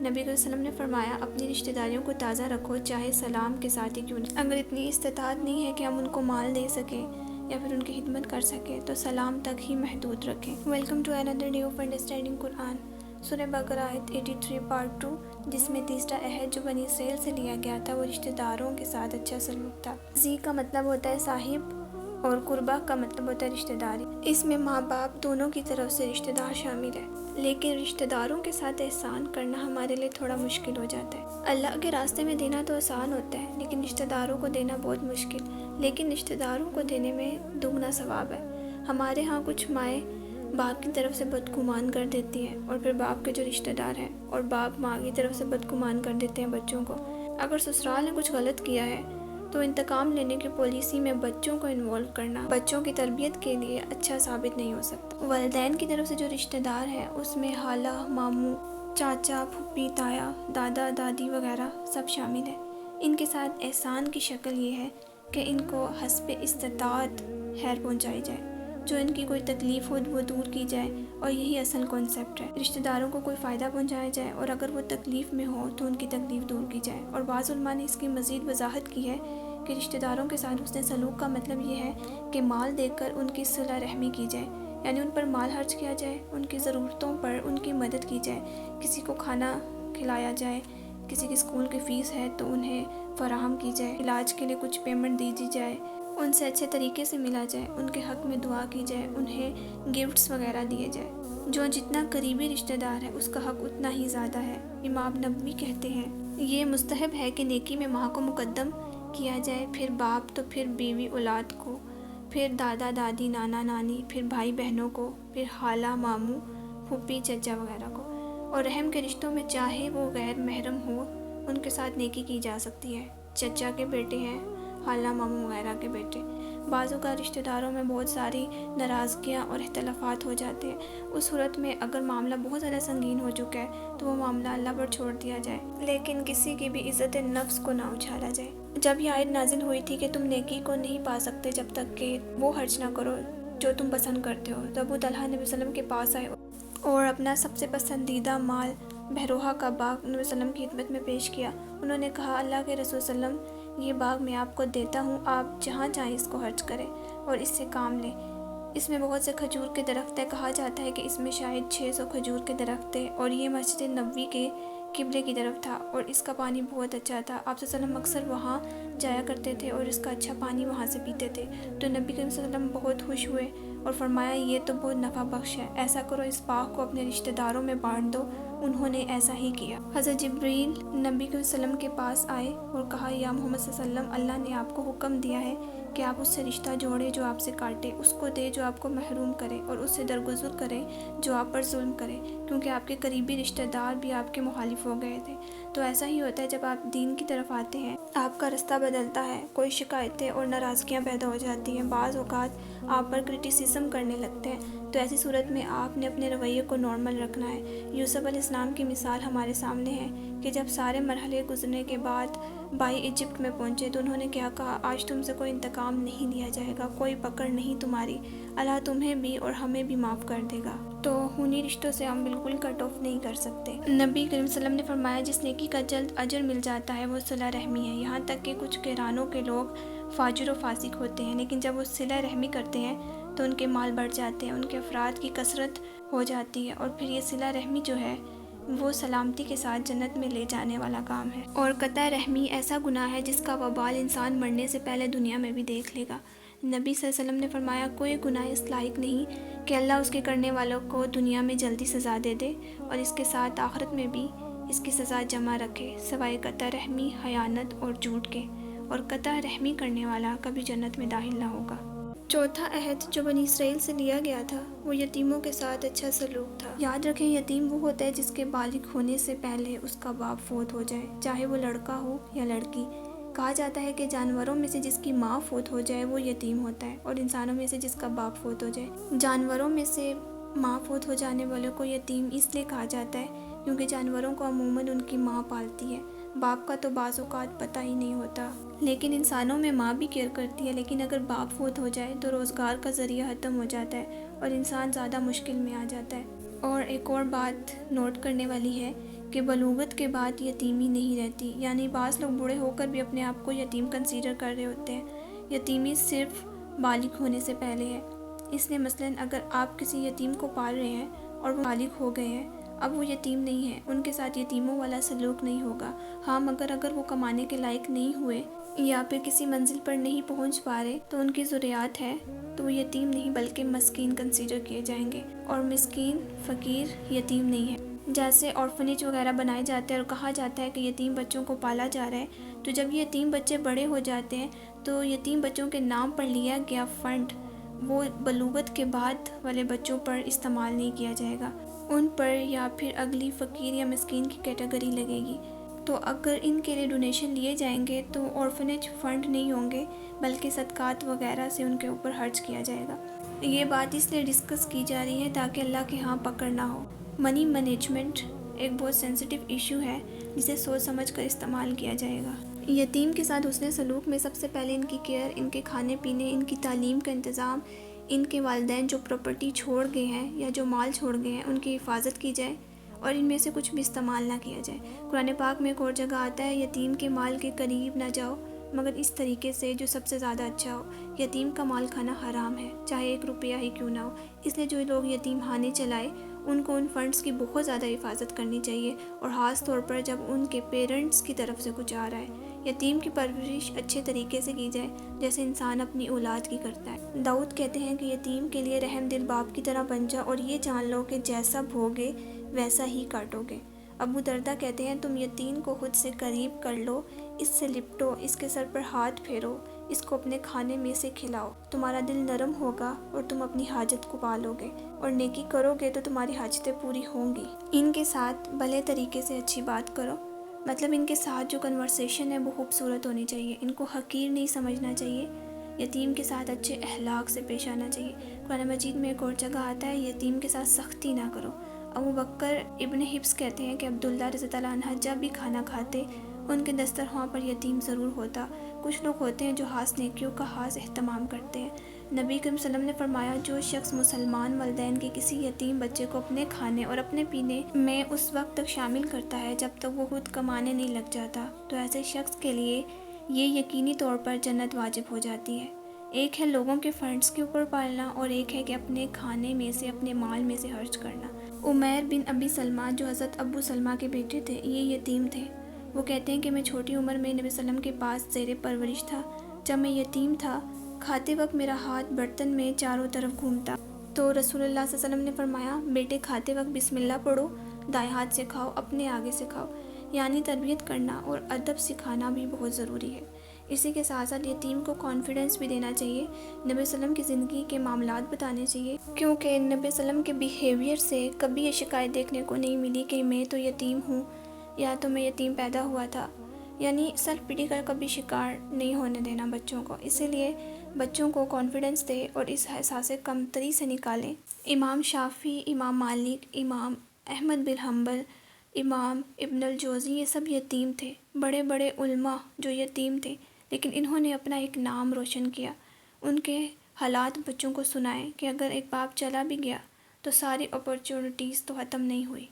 نبی صلی اللہ علیہ وسلم نے فرمایا اپنی رشتہ داریوں کو تازہ رکھو، چاہے سلام کے ساتھ ہی کیوں نہیں۔ اگر اتنی استطاعت نہیں ہے کہ ہم ان کو مال دے سکیں یا پھر ان کی خدمت کر سکیں تو سلام تک ہی محدود رکھیں۔ Welcome to another day of understanding Quran. سورہ بقرہ آیت 83 پارٹ 2، جس میں تیسرا عہد جو بنی اسرائیل سے لیا گیا تھا وہ رشتہ داروں کے ساتھ اچھا سلوک تھا۔ ذی کا مطلب ہوتا ہے صاحب اور قربہ کا مطلب ہوتا ہے رشتہ داری۔ اس میں ماں باپ دونوں کی طرف سے رشتہ دار شامل ہے، لیکن رشتہ داروں کے ساتھ احسان کرنا ہمارے لیے تھوڑا مشکل ہو جاتا ہے۔ اللہ کے راستے میں دینا تو آسان ہوتا ہے، لیکن رشتہ داروں کو دینا بہت مشکل۔ لیکن رشتہ داروں کو دینے میں دگنا ثواب ہے۔ ہمارے ہاں کچھ مائیں باپ کی طرف سے بدگمان کر دیتی ہیں، اور پھر باپ کے جو رشتہ دار ہیں، اور باپ ماں کی طرف سے بدگمان کر دیتے ہیں بچوں کو۔ اگر سسرال نے کچھ غلط کیا ہے تو انتقام لینے کی پالیسی میں بچوں کو انوالو کرنا بچوں کی تربیت کے لیے اچھا ثابت نہیں ہو سکتا۔ والدین کی طرف سے جو رشتہ دار ہے اس میں خالہ، ماموں، چاچا، پھوپھی، تایا، دادا، دادی وغیرہ سب شامل ہیں۔ ان کے ساتھ احسان کی شکل یہ ہے کہ ان کو حسب استطاعت خیر پہنچائی جائے، جو ان کی کوئی تکلیف ہو وہ دور کی جائے، اور یہی اصل کانسیپٹ ہے۔ رشتہ داروں کو کوئی فائدہ پہنچایا جائے، اور اگر وہ تکلیف میں ہو تو ان کی تکلیف دور کی جائے۔ اور بعض علماء نے اس کی مزید وضاحت کی ہے کہ رشتہ داروں کے ساتھ حسن سلوک کا مطلب یہ ہے کہ مال دے کر ان کی صلہ رحمی کی جائے، یعنی ان پر مال خرچ کیا جائے، ان کی ضرورتوں پر ان کی مدد کی جائے، کسی کو کھانا کھلایا جائے، کسی کی اسکول کی فیس ہے تو انہیں فراہم کی جائے، علاج کے لیے کچھ پیمنٹ دی جائے، ان سے اچھے طریقے سے ملا جائے، ان کے حق میں دعا کی جائے، انہیں گفٹس وغیرہ دیے جائے۔ جو جتنا قریبی رشتہ دار ہے اس کا حق اتنا ہی زیادہ ہے۔ امام نبوی کہتے ہیں یہ مستحب ہے کہ نیکی میں ماں کو مقدم کیا جائے، پھر باپ، تو پھر بیوی اولاد کو، پھر دادا دادی، نانا نانی، پھر بھائی بہنوں کو، پھر خالہ، ماموں، پھوپھی، چچا وغیرہ کو۔ اور رحم کے رشتوں میں چاہے وہ غیر محرم ہو ان کے ساتھ نیکی کی جا سکتی ہے۔ چچا کے بیٹے ہیں، خالہ، ماموں وغیرہ کے بیٹے۔ بعض اوقات رشتہ داروں میں بہت ساری ناراضگیاں اور اختلافات ہو جاتے ہیں۔ اس صورت میں اگر معاملہ بہت زیادہ سنگین ہو چکا ہے تو وہ معاملہ اللہ پر چھوڑ دیا جائے، لیکن کسی کی بھی عزت نفس کو نہ اچھالا جائے۔ جب یہ آیت نازل ہوئی تھی کہ تم نیکی کو نہیں پا سکتے جب تک کہ وہ خرچ نہ کرو جو تم پسند کرتے ہو، تو ابو طلحہ نبی صلی اللہ علیہ وسلم کے پاس آئے اور اپنا سب سے پسندیدہ مال بحروہا کا باغ نبی صلی اللہ علیہ وسلم کی خدمت میں پیش کیا۔ انہوں نے کہا اللہ کے رسول صلی اللہ علیہ وسلم، یہ باغ میں آپ کو دیتا ہوں، آپ جہاں چاہیں اس کو خرچ کریں اور اس سے کام لیں۔ اس میں بہت سے کھجور کے درخت ہیں، کہا جاتا ہے کہ اس میں شاید 600 کھجور کے درخت تھے، اور یہ مسجد نبوی کے قبلے کی طرف تھا، اور اس کا پانی بہت اچھا تھا۔ آپ صلی اللہ علیہ وسلم اکثر وہاں جایا کرتے تھے اور اس کا اچھا پانی وہاں سے پیتے تھے، تو نبی کریم صلی اللہ علیہ وسلم بہت خوش ہوئے اور فرمایا یہ تو بہت نفع بخش ہے، ایسا کرو اس باغ کو اپنے رشتہ داروں میں بانٹ دو۔ انہوں نے ایسا ہی کیا۔ حضرت جبریل نبی کریم صلی اللہ علیہ وسلم کے پاس آئے اور کہا یا محمد صلی اللہ علیہ وسلم، اللہ نے آپ کو حکم دیا ہے کہ آپ اس سے رشتہ جوڑے جو آپ سے کاٹے، اس کو دے جو آپ کو محروم کرے، اور اس سے درگزر کریں جو آپ پر ظلم کرے، کیونکہ آپ کے قریبی رشتہ دار بھی آپ کے مخالف ہو گئے تھے۔ تو ایسا ہی ہوتا ہے جب آپ دین کی طرف آتے ہیں، آپ کا رستہ بدلتا ہے، کوئی شکایتیں اور ناراضگیاں پیدا ہو جاتی ہیں، بعض اوقات آپ پر کرٹیسزم کرنے لگتے ہیں، تو ایسی صورت میں آپ نے اپنے رویے کو نارمل رکھنا ہے۔ یوسف علیہ السلام کی مثال ہمارے سامنے ہے کہ جب سارے مرحلے گزرنے کے بعد بھائی ایجپٹ میں پہنچے تو انہوں نے کیا کہا، آج تم سے کوئی انتقام نہیں لیا جائے گا، کوئی پکڑ نہیں تمہاری، اللہ تمہیں بھی اور ہمیں بھی معاف کر دے گا۔ تو خونی رشتوں سے ہم بالکل کٹ آف نہیں کر سکتے۔ نبی کریم صلی اللہ علیہ وسلم نے فرمایا جس نیکی کا جلد اجر مل جاتا ہے وہ صلہ رحمی ہے، یہاں تک کہ کچھ گھرانوں کے لوگ فاجر و فاسق ہوتے ہیں، لیکن جب وہ صلہ رحمی کرتے ہیں تو ان کے مال بڑھ جاتے ہیں، ان کے افراد کی کثرت ہو جاتی ہے، اور پھر یہ صلہ رحمی جو ہے وہ سلامتی کے ساتھ جنت میں لے جانے والا کام ہے۔ اور قطع رحمی ایسا گناہ ہے جس کا وبال انسان مرنے سے پہلے دنیا میں بھی دیکھ لے گا۔ نبی صلی اللہ علیہ وسلم نے فرمایا کوئی گناہ اس لائق نہیں کہ اللہ اس کے کرنے والوں کو دنیا میں جلدی سزا دے دے اور اس کے ساتھ آخرت میں بھی اس کی سزا جمع رکھے، سوائے قطع رحمی، خیانت اور جھوٹ کے، اور قطع رحمی کرنے والا کبھی جنت میں داخل نہ ہوگا۔ چوتھا عہد جو بنی اسرائیل سے لیا گیا تھا وہ یتیموں کے ساتھ اچھا سلوک تھا۔ یاد رکھیں یتیم وہ ہوتا ہے جس کے بالغ ہونے سے پہلے اس کا باپ فوت ہو جائے، چاہے وہ لڑکا ہو یا لڑکی۔ کہا جاتا ہے کہ جانوروں میں سے جس کی ماں فوت ہو جائے وہ یتیم ہوتا ہے، اور انسانوں میں سے جس کا باپ فوت ہو جائے۔ جانوروں میں سے ماں فوت ہو جانے والوں کو یتیم اس لیے کہا جاتا ہے کیونکہ جانوروں کو عموماً ان کی ماں پالتی ہے، باپ کا تو بعض اوقات پتہ ہی نہیں ہوتا۔ لیکن انسانوں میں ماں بھی کیئر کرتی ہے، لیکن اگر باپ فوت ہو جائے تو روزگار کا ذریعہ ختم ہو جاتا ہے اور انسان زیادہ مشکل میں آ جاتا ہے۔ اور ایک اور بات نوٹ کرنے والی ہے کہ بلوغت کے بعد یتیمی نہیں رہتی، یعنی بعض لوگ بوڑھے ہو کر بھی اپنے آپ کو یتیم کنسیڈر کر رہے ہوتے ہیں۔ یتیمی صرف بالغ ہونے سے پہلے ہے، اس لیے مثلاً اگر آپ کسی یتیم کو پال رہے ہیں اور وہ بالغ ہو گئے ہیں، اب وہ یتیم نہیں ہیں، ان کے ساتھ یتیموں والا سلوک نہیں ہوگا۔ ہاں مگر اگر وہ کمانے کے لائق نہیں ہوئے یا پھر کسی منزل پر نہیں پہنچ پا رہے تو ان کی ضروریات ہے تو وہ یتیم نہیں بلکہ مسکین کنسیڈر کیے جائیں گے، اور مسکین فقیر یتیم نہیں ہے۔ جیسے آرفنیج وغیرہ بنائے جاتے ہیں اور کہا جاتا ہے کہ یتیم بچوں کو پالا جا رہا ہے، تو جب یہ یتیم بچے بڑے ہو جاتے ہیں تو یتیم بچوں کے نام پر لیا گیا فنڈ وہ بلوغت کے بعد والے بچوں پر استعمال نہیں کیا جائے گا، ان پر یا پھر اگلی فقیر یا مسکین کی کیٹیگری لگے گی۔ تو اگر ان کے لیے ڈونیشن لیے جائیں گے تو آرفنیج فنڈ نہیں ہوں گے بلکہ صدقات وغیرہ سے ان کے اوپر خرچ کیا جائے گا۔ یہ بات اس لیے ڈسکس کی جا رہی ہے تاکہ اللہ کے ہاں پکڑ نہ ہو۔ منی مینجمنٹ ایک بہت سینسٹیو ایشو ہے جسے سوچ سمجھ کر استعمال کیا جائے گا۔ یتیم کے ساتھ حسن سلوک میں سب سے پہلے ان کی کیئر، ان کے کھانے پینے، ان کی تعلیم کا انتظام، ان کے والدین جو پراپرٹی چھوڑ گئے ہیں یا جو مال چھوڑ گئے ہیں ان کی حفاظت کی جائے اور ان میں سے کچھ بھی استعمال نہ کیا جائے۔ قرآن پاک میں ایک اور جگہ آتا ہے یتیم کے مال کے قریب نہ جاؤ مگر اس طریقے سے جو سب سے زیادہ اچھا ہو۔ یتیم کا مال کھانا حرام ہے، چاہے 1 روپیہ ہی کیوں نہ ہو، اس لیے جو لوگ یتیم خانے چلائے ان کو ان فنڈز کی بہت زیادہ حفاظت کرنی چاہیے، اور خاص طور پر جب ان کے پیرنٹس کی طرف سے کچھ آ رہا ہے۔ یتیم کی پرورش اچھے طریقے سے کی جائے جیسے انسان اپنی اولاد کی کرتا ہے۔ داؤد کہتے ہیں کہ یتیم کے لیے رحم دل باپ کی طرح بن جا اور یہ جان لو کہ جیسا بھوگے ویسا ہی کاٹو گے۔ ابو دردہ کہتے ہیں تم یتیم کو خود سے قریب کر لو، اس سے لپٹو، اس کے سر پر ہاتھ پھیرو، اس کو اپنے کھانے میں سے کھلاؤ، تمہارا دل نرم ہوگا اور تم اپنی حاجت کو پالو گے، اور نیکی کرو گے تو تمہاری حاجتیں پوری ہوں گی۔ ان کے ساتھ بھلے طریقے سے اچھی بات کرو، مطلب ان کے ساتھ جو کنورسیشن ہے وہ خوبصورت ہونی چاہیے، ان کو حقیر نہیں سمجھنا چاہیے، یتیم کے ساتھ اچھے اخلاق سے پیش آنا چاہیے۔ قرآن مجید میں ایک اور جگہ آتا ہے یتیم کے ساتھ سختی نہ کرو۔ ابو بکر ابن حبس کہتے ہیں کہ عبداللہ رضی اللہ عنہ جب بھی کھانا کھاتے ان کے دسترخوان پر یتیم ضرور ہوتا۔ کچھ لوگ ہوتے ہیں جو خاص نیکیوں کا خاص اہتمام کرتے ہیں۔ نبی کریم صلی اللہ علیہ وسلم نے فرمایا جو شخص مسلمان والدین کے کسی یتیم بچے کو اپنے کھانے اور اپنے پینے میں اس وقت تک شامل کرتا ہے جب تک وہ خود کمانے نہیں لگ جاتا تو ایسے شخص کے لیے یہ یقینی طور پر جنت واجب ہو جاتی ہے۔ ایک ہے لوگوں کے فنڈز کے اوپر پالنا اور ایک ہے کہ اپنے کھانے میں سے اپنے مال میں سے خرچ کرنا۔ عمیر بن ابی سلمہ جو حضرت ابو سلمہ کے بیٹے تھے یہ یتیم تھے۔ وہ کہتے ہیں کہ میں چھوٹی عمر میں نبی صلی اللہ علیہ وسلم کے پاس زیر پرورش تھا۔ جب میں یتیم تھا کھاتے وقت میرا ہاتھ برتن میں چاروں طرف گھومتا تو رسول اللہ صلی اللہ علیہ وسلم نے فرمایا بیٹے کھاتے وقت بسم اللہ پڑھو، دائیں ہاتھ سے کھاؤ، اپنے آگے سے کھاؤ، یعنی تربیت کرنا اور ادب سکھانا بھی بہت ضروری ہے۔ اسی کے ساتھ ساتھ یتیم کو کانفیڈنس بھی دینا چاہیے، نبی صلی اللہ علیہ وسلم کی زندگی کے معاملات بتانے چاہیے، کیونکہ نبی صلی اللہ علیہ وسلم کے بیہیویئر سے کبھی یہ شکایت دیکھنے کو نہیں ملی کہ میں تو یتیم ہوں یا تو میں یتیم پیدا ہوا تھا، یعنی سیلف پیٹی کا کبھی شکار نہیں ہونے دینا بچوں کو۔ اسی لیے بچوں کو کانفیڈنس دے اور اس احساس کمتری سے نکالیں۔ امام شافعی، امام مالک، امام احمد بن حنبل، امام ابن الجوزی یہ سب یتیم تھے، بڑے بڑے علماء جو یتیم تھے، لیکن انہوں نے اپنا ایک نام روشن کیا، ان کے حالات بچوں کو سنائے کہ اگر ایک باپ چلا بھی گیا تو ساری اپرچونٹیز تو ختم نہیں ہوئی۔